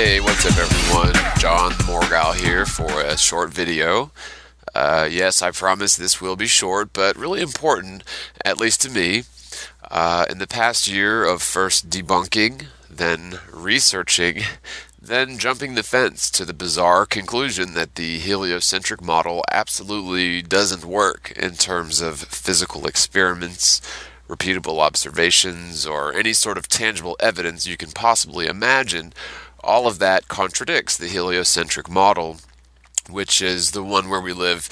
Hey, what's up everyone? John Morgal here for a short video. Yes, I promise this will be short, but really important, at least to me. In the past year of first debunking, then researching, then jumping the fence to the bizarre conclusion that the heliocentric model absolutely doesn't work in terms of physical experiments, repeatable observations, or any sort of tangible evidence you can possibly imagine, all of that contradicts the heliocentric model, which is the one where we live,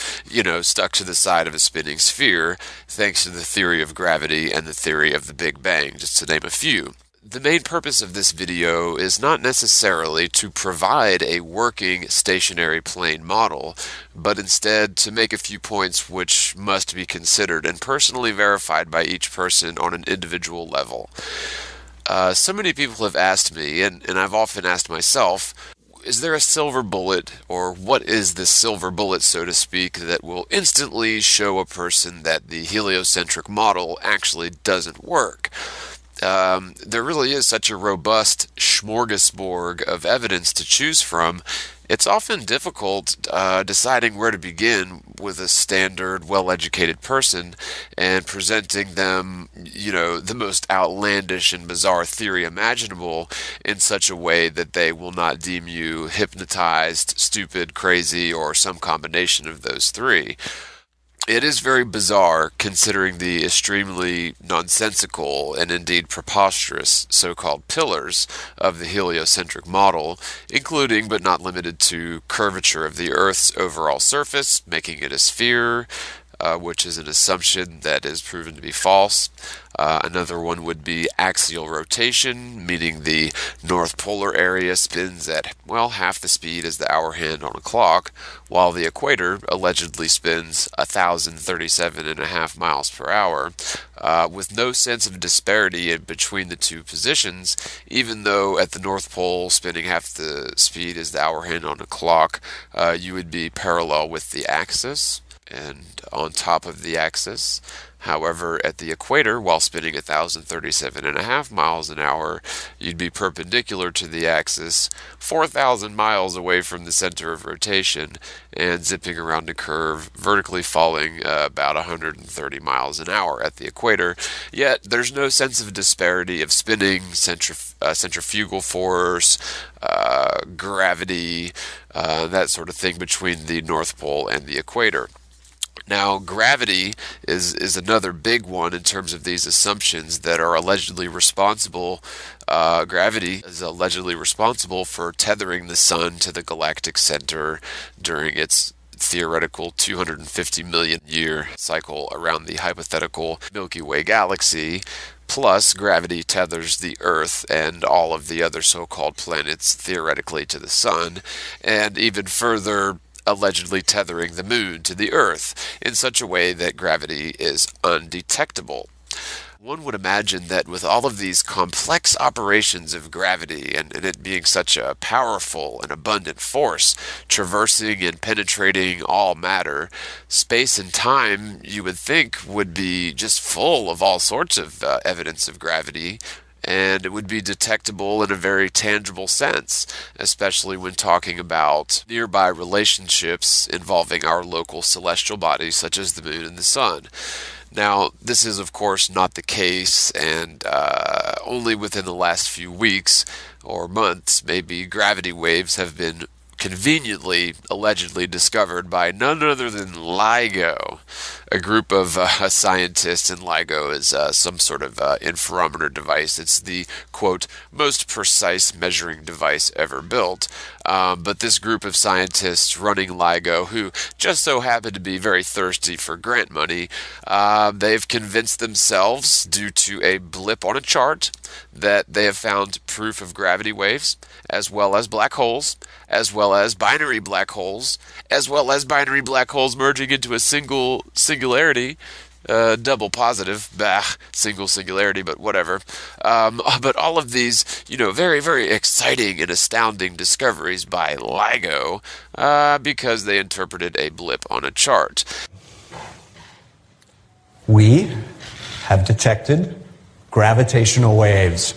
stuck to the side of a spinning sphere, thanks to the theory of gravity and the theory of the Big Bang, just to name a few. The main purpose of this video is not necessarily to provide a working stationary plane model, but instead to make a few points which must be considered and personally verified by each person on an individual level. So many people have asked me, and I've often asked myself, is there a silver bullet, or what is the silver bullet, so to speak, that will instantly show a person that the heliocentric model actually doesn't work? There really is such a robust smorgasbord of evidence to choose from. It's often difficult deciding where to begin with a standard, well-educated person and presenting them, the most outlandish and bizarre theory imaginable in such a way that they will not deem you hypnotized, stupid, crazy, or some combination of those three. It is very bizarre considering the extremely nonsensical and indeed preposterous so-called pillars of the heliocentric model, including but not limited to curvature of the Earth's overall surface, making it a sphere, which is an assumption that is proven to be false. Another one would be axial rotation, meaning the north polar area spins at, half the speed as the hour hand on a clock, while the equator allegedly spins 1,037.5 miles per hour, with no sense of disparity in between the two positions, even though at the North Pole spinning half the speed as the hour hand on a clock, you would be parallel with the axis and on top of the axis. However, at the equator, while spinning 1,037.5 miles an hour, you'd be perpendicular to the axis, 4,000 miles away from the center of rotation, and zipping around a curve, vertically falling about 130 miles an hour at the equator. Yet, there's no sense of disparity of spinning, centrifugal force, gravity, that sort of thing between the North Pole and the equator. Now, gravity is another big one in terms of these assumptions that are allegedly responsible. Gravity is allegedly responsible for tethering the sun to the galactic center during its theoretical 250 million year cycle around the hypothetical Milky Way galaxy. Plus, gravity tethers the Earth and all of the other so-called planets theoretically to the sun, and even further, allegedly tethering the moon to the Earth in such a way that gravity is undetectable. One would imagine that with all of these complex operations of gravity and it being such a powerful and abundant force, traversing and penetrating all matter, space and time, you would think, would be just full of all sorts of evidence of gravity, and it would be detectable in a very tangible sense, especially when talking about nearby relationships involving our local celestial bodies such as the moon and the sun. Now, this is of course not the case, and only within the last few weeks or months, maybe, gravity waves have been conveniently, allegedly discovered by none other than LIGO, a group of scientists, and LIGO is some sort of interferometer device. It's the, quote, most precise measuring device ever built. But this group of scientists running LIGO, who just so happen to be very thirsty for grant money, they've convinced themselves, due to a blip on a chart, that they have found proof of gravity waves, as well as black holes, as well as binary black holes, as well as binary black holes merging into a single singularity, double positive, single singularity, but whatever. But all of these, very, very exciting and astounding discoveries by LIGO, because they interpreted a blip on a chart. We have detected gravitational waves.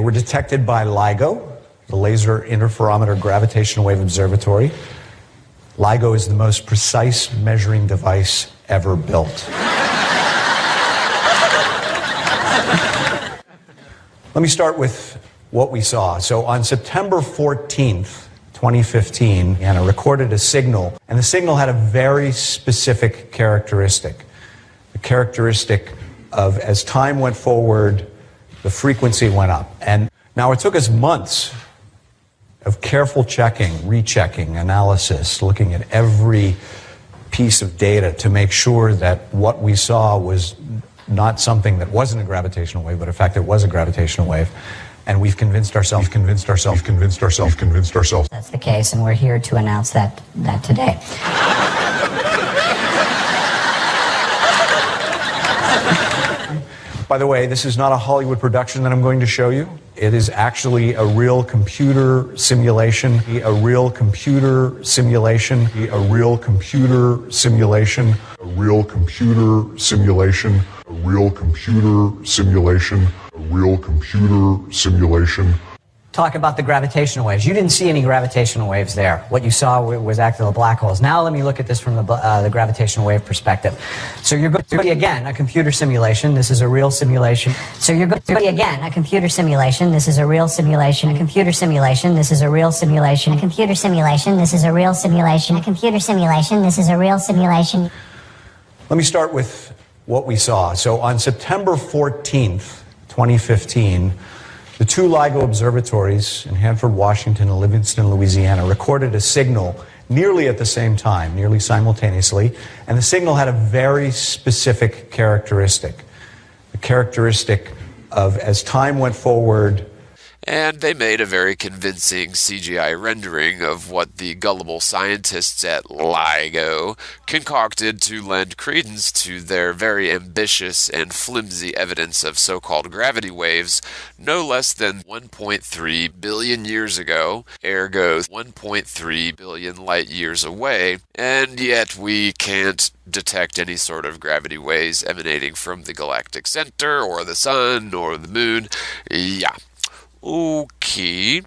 They were detected by LIGO, the Laser Interferometer Gravitational Wave Observatory. LIGO is the most precise measuring device ever built. Let me start with what we saw. So on September 14th, 2015, Anna recorded a signal, and the signal had a very specific characteristic. The characteristic of, as time went forward, the frequency went up. And now it took us months of careful checking, rechecking, analysis, looking at every piece of data to make sure that what we saw was not something that wasn't a gravitational wave, but in fact it was a gravitational wave. And we've convinced ourselves. That's the case, and we're here to announce that today. By the way, this is not a Hollywood production that I'm going to show you. It is actually a real computer simulation. A real computer simulation. A real computer simulation. A real computer simulation. A real computer simulation. A real computer simulation. Talk about the gravitational waves. You didn't see any gravitational waves there. What you saw was actually the black holes. Now let me look at this from the gravitational wave perspective. So you're going to be, again, a computer simulation. This is a real simulation. So you're going to be, again, a computer simulation. This is a real simulation. A computer simulation. This is a real simulation. A computer simulation. This is a real simulation. A computer simulation. This is a real simulation. Let me start with what we saw. So on September 14th, 2015, the two LIGO observatories in Hanford, Washington, and Livingston, Louisiana, recorded a signal nearly at the same time, nearly simultaneously, and the signal had a very specific characteristic. The characteristic of, as time went forward, and they made a very convincing CGI rendering of what the gullible scientists at LIGO concocted to lend credence to their very ambitious and flimsy evidence of so-called gravity waves no less than 1.3 billion years ago, ergo 1.3 billion light years away, and yet we can't detect any sort of gravity waves emanating from the galactic center or the sun or the moon. Yeah. Okay,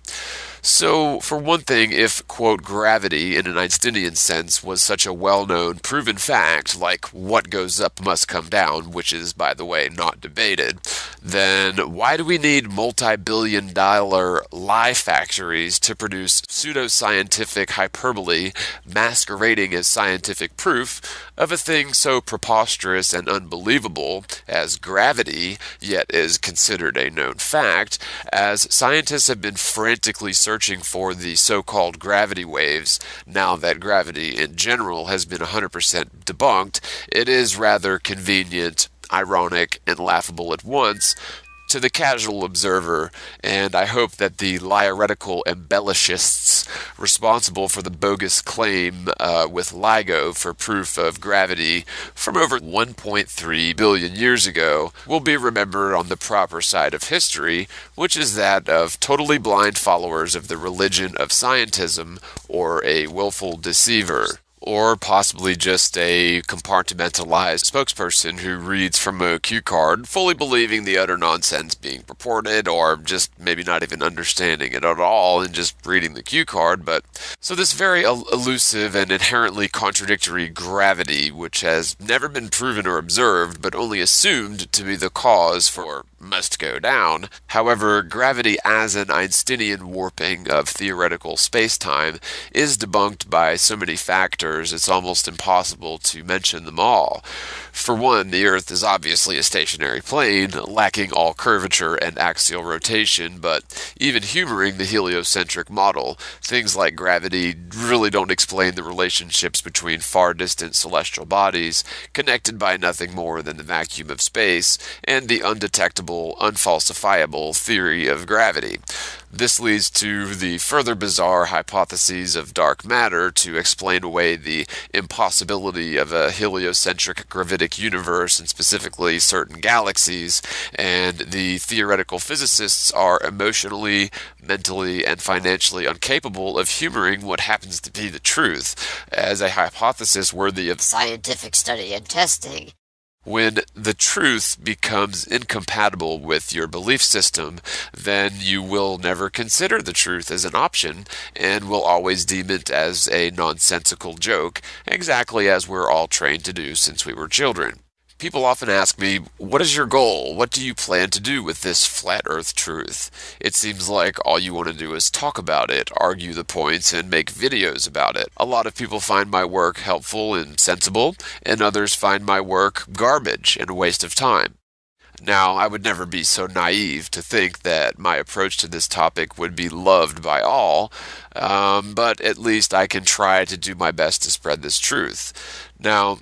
so for one thing, if, quote, gravity in an Einsteinian sense was such a well-known, proven fact, like what goes up must come down, which is, by the way, not debated, then why do we need multi-billion-dollar lie factories to produce pseudoscientific hyperbole masquerading as scientific proof of a thing so preposterous and unbelievable as gravity, yet is considered a known fact, as scientists have been frantically searching for the so-called gravity waves now that gravity in general has been 100% debunked? It is rather convenient, ironic, and laughable at once to the casual observer, and I hope that the lyrical embellishists responsible for the bogus claim with LIGO for proof of gravity from over 1.3 billion years ago will be remembered on the proper side of history, which is that of totally blind followers of the religion of scientism or a willful deceiver. Or possibly just a compartmentalized spokesperson who reads from a cue card, fully believing the utter nonsense being purported, or just maybe not even understanding it at all and just reading the cue card. But so this very elusive and inherently contradictory gravity, which has never been proven or observed, but only assumed to be the cause for must go down. However, gravity as an Einsteinian warping of theoretical space-time is debunked by so many factors it's almost impossible to mention them all. For one, the Earth is obviously a stationary plane, lacking all curvature and axial rotation, but even humoring the heliocentric model, things like gravity really don't explain the relationships between far-distant celestial bodies, connected by nothing more than the vacuum of space, and the undetectable, unfalsifiable theory of gravity. This leads to the further bizarre hypotheses of dark matter to explain away the impossibility of a heliocentric gravitic universe, and specifically certain galaxies, and the theoretical physicists are emotionally, mentally, and financially incapable of humoring what happens to be the truth, as a hypothesis worthy of scientific study and testing. When the truth becomes incompatible with your belief system, then you will never consider the truth as an option and will always deem it as a nonsensical joke, exactly as we're all trained to do since we were children. People often ask me, what is your goal? What do you plan to do with this flat earth truth? It seems like all you want to do is talk about it, argue the points, and make videos about it. A lot of people find my work helpful and sensible, and others find my work garbage and a waste of time. Now, I would never be so naive to think that my approach to this topic would be loved by all, but at least I can try to do my best to spread this truth. Now,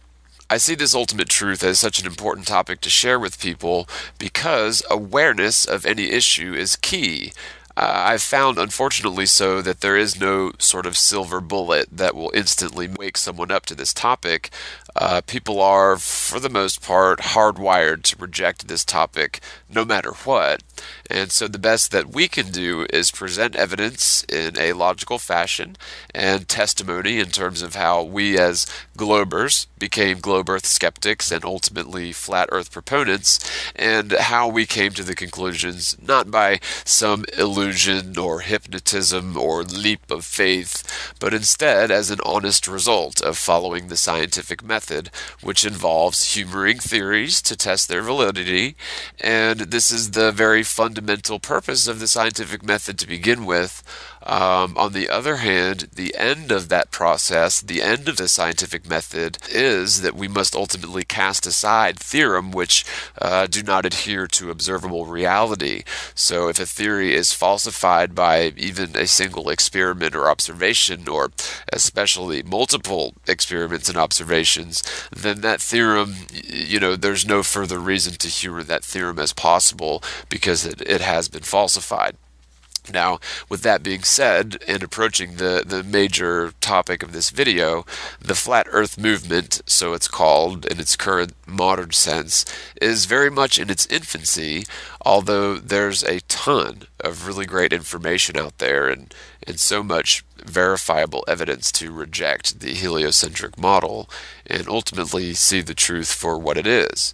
I see this ultimate truth as such an important topic to share with people because awareness of any issue is key. I've found, unfortunately so, that there is no sort of silver bullet that will instantly wake someone up to this topic. People are, for the most part, hardwired to reject this topic no matter what. And so the best that we can do is present evidence in a logical fashion and testimony in terms of how we as globers became globe earth skeptics and ultimately flat earth proponents, and how we came to the conclusions not by some illusion or hypnotism or leap of faith, but instead as an honest result of following the scientific method, which involves humoring theories to test their validity. And this is the very fundamental purpose of the scientific method to begin with. On the other hand, the end of that process, the end of the scientific method, is that we must ultimately cast aside theorem which do not adhere to observable reality. So if a theory is falsified by even a single experiment or observation, or especially multiple experiments and observations, then that theorem, there's no further reason to humor that theorem as possible because it has been falsified. Now, with that being said, and approaching the major topic of this video, the Flat Earth movement, so it's called in its current modern sense, is very much in its infancy, although there's a ton of really great information out there and so much verifiable evidence to reject the heliocentric model and ultimately see the truth for what it is.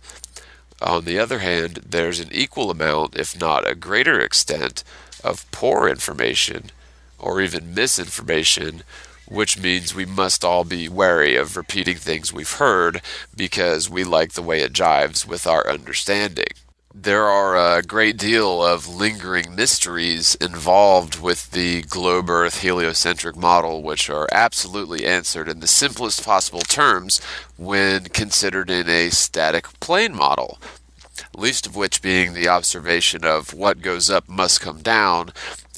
On the other hand, there's an equal amount, if not a greater extent, of poor information or even misinformation, which means we must all be wary of repeating things we've heard because we like the way it jives with our understanding. There are a great deal of lingering mysteries involved with the globe Earth heliocentric model, which are absolutely answered in the simplest possible terms when considered in a static plane model. Least of which being the observation of what goes up must come down,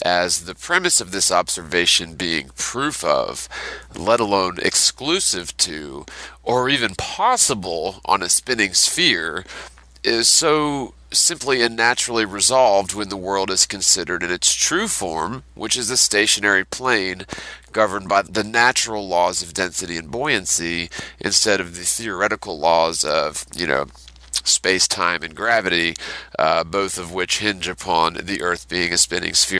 as the premise of this observation being proof of, let alone exclusive to, or even possible on a spinning sphere, is so simply and naturally resolved when the world is considered in its true form, which is a stationary plane governed by the natural laws of density and buoyancy instead of the theoretical laws of, space-time and gravity, both of which hinge upon the Earth being a spinning sphere